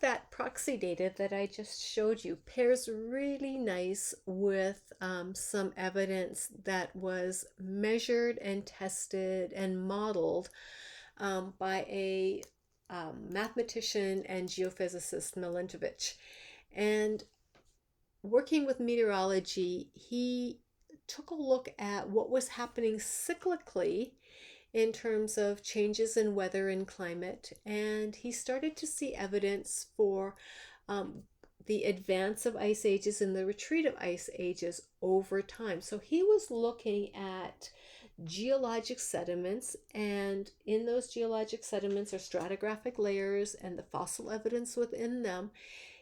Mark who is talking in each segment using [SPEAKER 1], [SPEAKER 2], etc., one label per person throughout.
[SPEAKER 1] that proxy data that I just showed you pairs really nice with some evidence that was measured and tested and modeled by a mathematician and geophysicist, Milinkovic. And working with meteorology, he took a look at what was happening cyclically in terms of changes in weather and climate, and he started to see evidence for the advance of ice ages and the retreat of ice ages over time. So he was looking at geologic sediments, and in those geologic sediments are stratigraphic layers and the fossil evidence within them.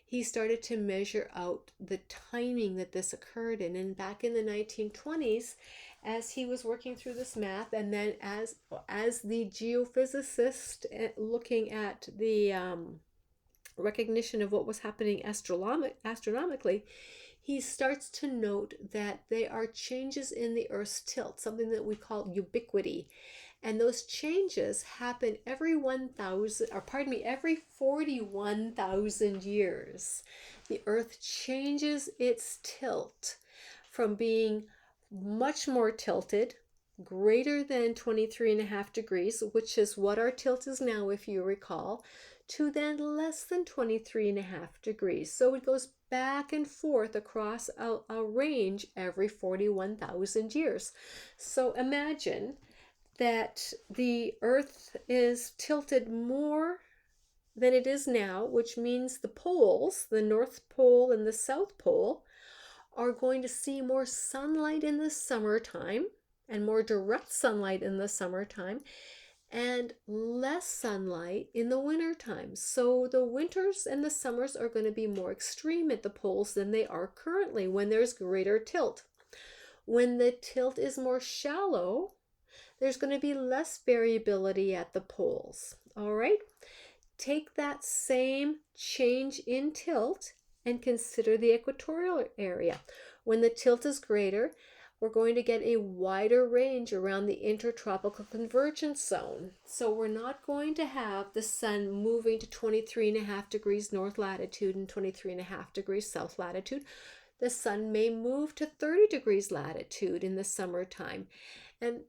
[SPEAKER 1] He started to measure out the timing that this occurred in. And back in the 1920s, as he was working through this math, and then as the geophysicist looking at the recognition of what was happening astronomically, he starts to note that there are changes in the Earth's tilt, something that we call ubiquity. And those changes happen every 41,000 years. The Earth changes its tilt from being much more tilted, greater than 23.5 degrees, which is what our tilt is now, if you recall, to then less than 23.5 degrees. So it goes back and forth across a range every 41,000 years. So imagine that the Earth is tilted more than it is now, which means the poles, the North Pole and the South Pole, are going to see more sunlight in the summertime and more direct sunlight in the summertime and less sunlight in the wintertime. So the winters and the summers are going to be more extreme at the poles than they are currently when there's greater tilt. When the tilt is more shallow, there's going to be less variability at the poles. All right, take that same change in tilt and consider the equatorial area. When the tilt is greater, we're going to get a wider range around the intertropical convergence zone. So we're not going to have the sun moving to 23.5 degrees north latitude and 23.5 degrees south latitude. The sun may move to 30 degrees latitude in the summertime and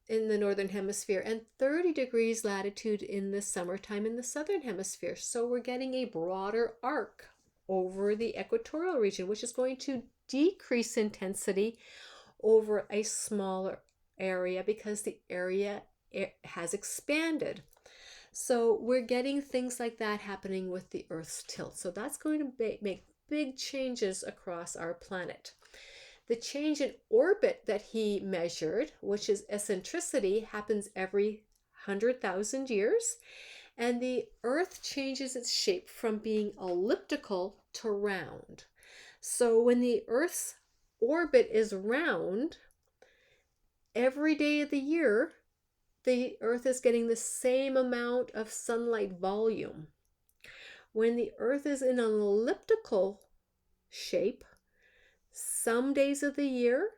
[SPEAKER 1] in the northern hemisphere, and 30 degrees latitude in the summertime in the southern hemisphere. So we're getting a broader arc over the equatorial region, which is going to decrease intensity over a smaller area because the area has expanded. So we're getting things like that happening with the Earth's tilt. So that's going to make big changes across our planet. The change in orbit that he measured, which is eccentricity, happens every 100,000 years. And the Earth changes its shape from being elliptical to round. So when the Earth's orbit is round, every day of the year, the Earth is getting the same amount of sunlight volume. When the Earth is in an elliptical shape, some days of the year,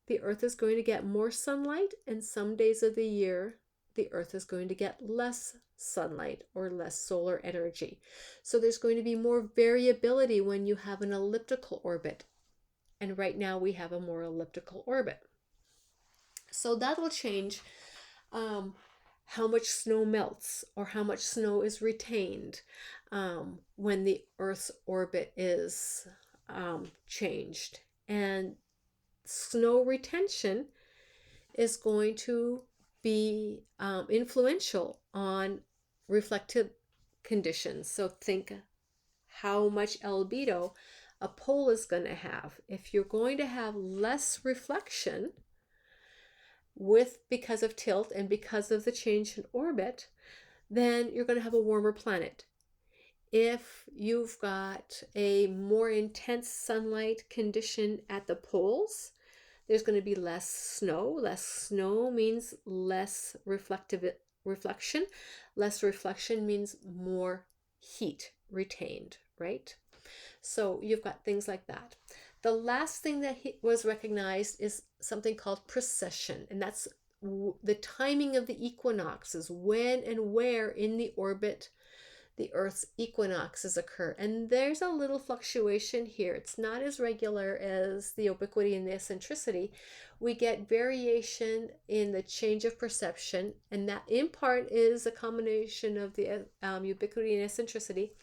[SPEAKER 1] the Earth is going to get more sunlight, and some days of the year, the Earth is going to get less sunlight or less solar energy. So there's going to be more variability when you have an elliptical orbit. And right now we have a more elliptical orbit. So that will change how much snow melts or how much snow is retained when the Earth's orbit is changed. And snow retention is going to be influential on reflective conditions. So think how much albedo a pole is going to have. If you're going to have less reflection because of tilt and because of the change in orbit, then you're going to have a warmer planet. If you've got a more intense sunlight condition at the poles, there's going to be less snow. Less snow means less reflection. Less reflection means more heat retained, right? So you've got things like that. The last thing that was recognized is something called precession, and that's the timing of the equinoxes, when and where in the orbit the Earth's equinoxes occur. And there's a little fluctuation here. It's not as regular as the ubiquity and the eccentricity. We get variation in the change of perception, and that in part is a combination of the ubiquity and eccentricity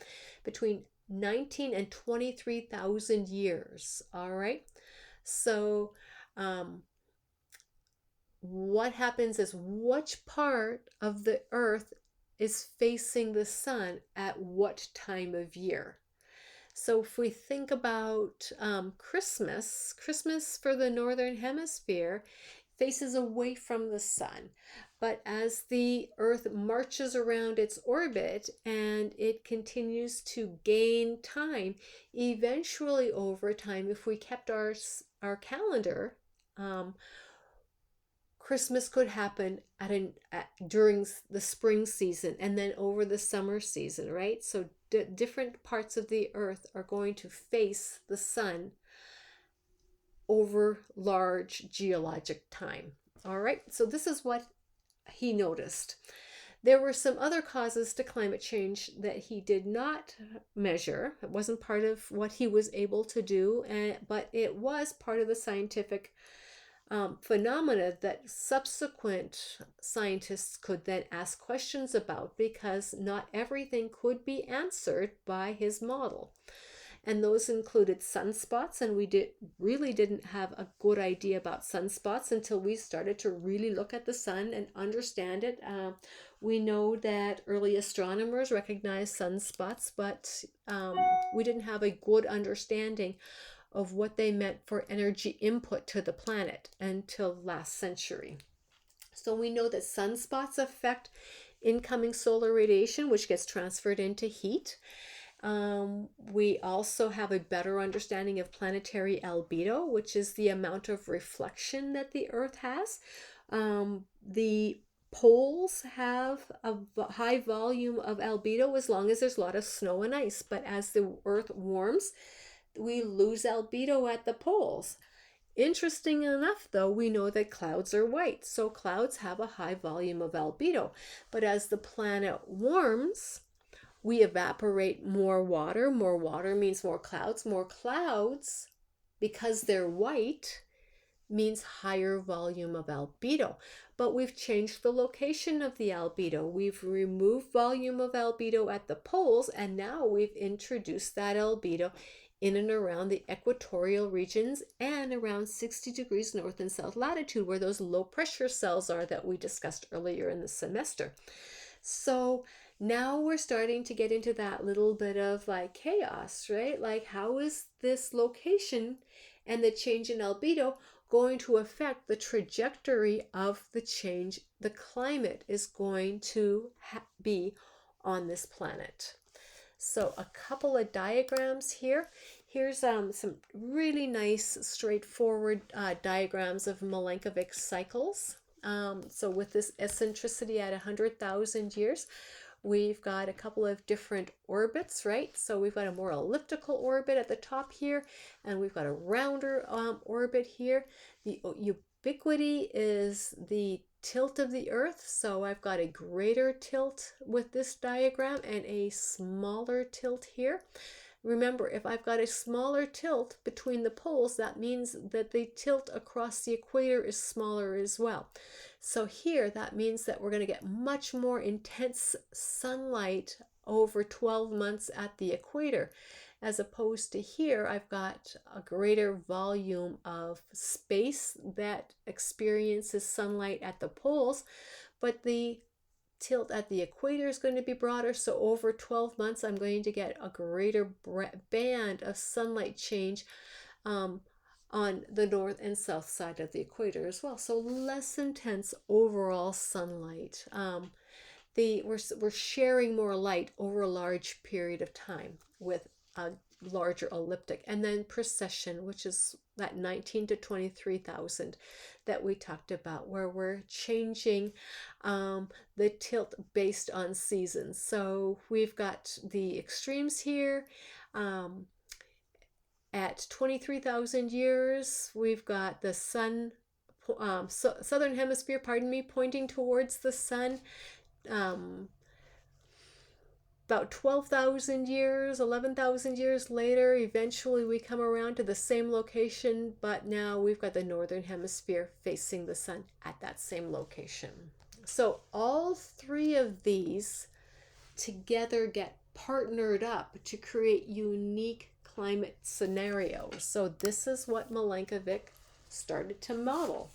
[SPEAKER 1] between 19 and 23,000 years. All right. So, what happens is which part of the earth is facing the sun at what time of year. So if we think about Christmas for the northern hemisphere faces away from the sun. But as the earth marches around its orbit and it continues to gain time, eventually over time, if we kept our calendar, Christmas could happen during the spring season and then over the summer season, right? So different parts of the earth are going to face the sun over large geologic time. All right, so this is what he noticed. There were some other causes to climate change that he did not measure. It wasn't part of what he was able to do, but it was part of the scientific phenomena that subsequent scientists could then ask questions about, because not everything could be answered by his model. And those included sunspots, and we really didn't have a good idea about sunspots until we started to really look at the sun and understand it. We know that early astronomers recognized sunspots, but we didn't have a good understanding of what they meant for energy input to the planet until last century. So we know that sunspots affect incoming solar radiation, which gets transferred into heat. We also have a better understanding of planetary albedo, which is the amount of reflection that the Earth has. The poles have a high volume of albedo as long as there's a lot of snow and ice, but as the Earth warms, we lose albedo at the poles. Interesting enough, though, we know that clouds are white, so clouds have a high volume of albedo. But as the planet warms, we evaporate more water. More water means more clouds. More clouds, because they're white, means higher volume of albedo. But we've changed the location of the albedo. We've removed volume of albedo at the poles, and now we've introduced that albedo in and around the equatorial regions and around 60 degrees north and south latitude, where those low pressure cells are that we discussed earlier in the semester. So now we're starting to get into that little bit of like chaos, right? Like, how is this location and the change in albedo going to affect the trajectory of the change the climate is going to be on this planet? So a couple of diagrams here. Here's some really nice, straightforward diagrams of Milankovitch cycles. So with this eccentricity at 100,000 years, we've got a couple of different orbits, right? So we've got a more elliptical orbit at the top here, and we've got a rounder orbit here. The ubiquity is the tilt of the Earth. So I've got a greater tilt with this diagram and a smaller tilt here. Remember, if I've got a smaller tilt between the poles, that means that the tilt across the equator is smaller as well. So here, that means that we're going to get much more intense sunlight over 12 months at the equator, as opposed to here, I've got a greater volume of space that experiences sunlight at the poles, but the tilt at the equator is going to be broader. So over 12 months, I'm going to get a greater band of sunlight change on the north and south side of the equator as well. So less intense overall sunlight. We're sharing more light over a large period of time with a larger elliptic. And then precession, which is that 19 to 23,000 that we talked about, where we're changing the tilt based on seasons. So we've got the extremes here. At 23,000 years, we've got the sun, southern hemisphere, pardon me, pointing towards the sun. about 12,000 years, 11,000 years later, eventually we come around to the same location, but now we've got the northern hemisphere facing the sun at that same location. So all three of these together get partnered up to create unique climate scenarios. So this is what Milankovic started to model.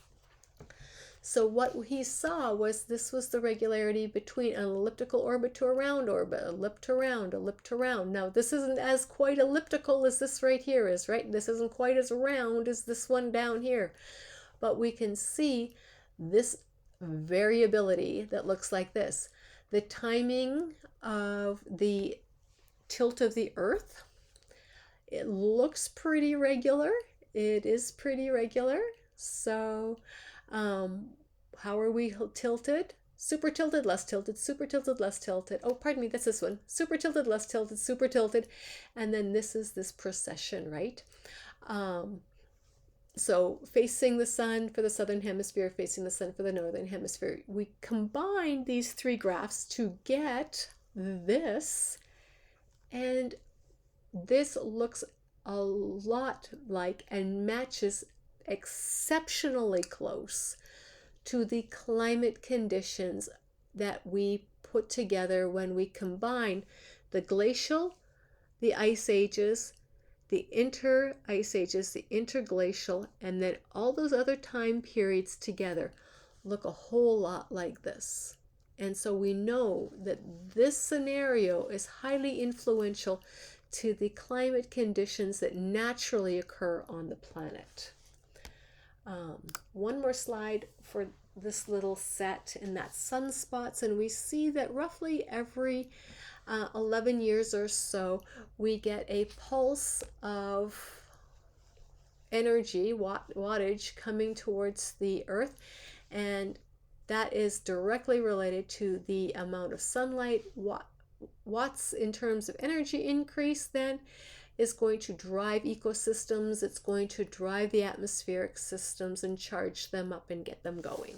[SPEAKER 1] So what he saw was this was the regularity between an elliptical orbit to a round orbit, ellipse to round, ellipse to round. Now this isn't as quite elliptical as this right here is, right? This isn't quite as round as this one down here. But we can see this variability that looks like this. The timing of the tilt of the Earth, it looks pretty regular. It is pretty regular. So how are we tilted? Super tilted, less tilted, super tilted, less tilted. Oh, pardon me, that's this one. Super tilted, less tilted, super tilted. And then this is this precession, right? So facing the sun for the southern hemisphere, facing the sun for the northern hemisphere. We combine these three graphs to get this, and this looks a lot like and matches exceptionally close to the climate conditions that we put together when we combine the glacial, the ice ages, the inter-ice ages, the interglacial, and then all those other time periods together look a whole lot like this. And so we know that this scenario is highly influential to the climate conditions that naturally occur on the planet. One more slide for this little set, and that's sunspots. And we see that roughly every 11 years or so, we get a pulse of energy, wattage, coming towards the Earth. And that is directly related to the amount of sunlight. Watts in terms of energy increase then is going to drive ecosystems. It's going to drive the atmospheric systems and charge them up and get them going.